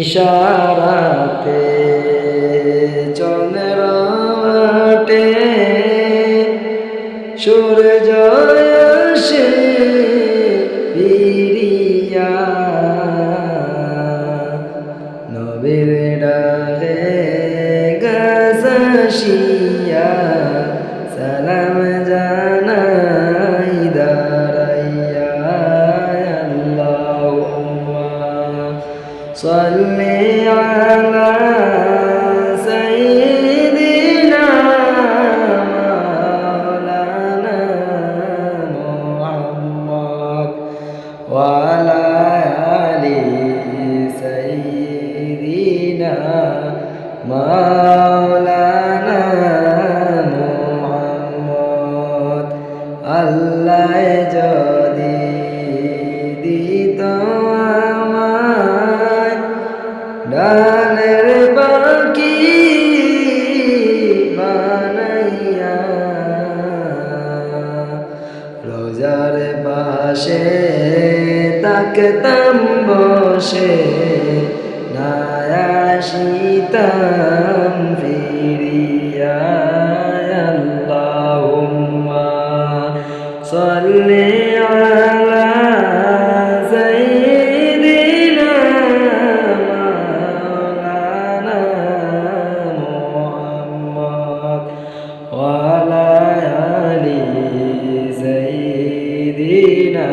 ইশারাতে চন্দ্র ওঠে, সূর্য আসে ফিরিয়া, নবীর ডাকে গাছ আসিয়া সালাম জানাই দাঁড়াইয়া। আল্লাহুম্মা সাল্লি আলা সাইয়্যিদিনা মাওলানা মুহাম্মদ ওয়া আলা আলি সাইয়্যিদিনা মাওলানা মুহাম্মদ। আল্লাহ যদি দিত আমায় ডালের পাখি বানাইয়া, রোজার পাশে তাকতাম বসে, না আসিতাম ফিরিয়া। আল্লাহুম্মা সাল্লি আলা সাইয়্যিদিনা মাওলানা মুহাম্মদ ওয়া আলা আলি সাইয়্যিদিনা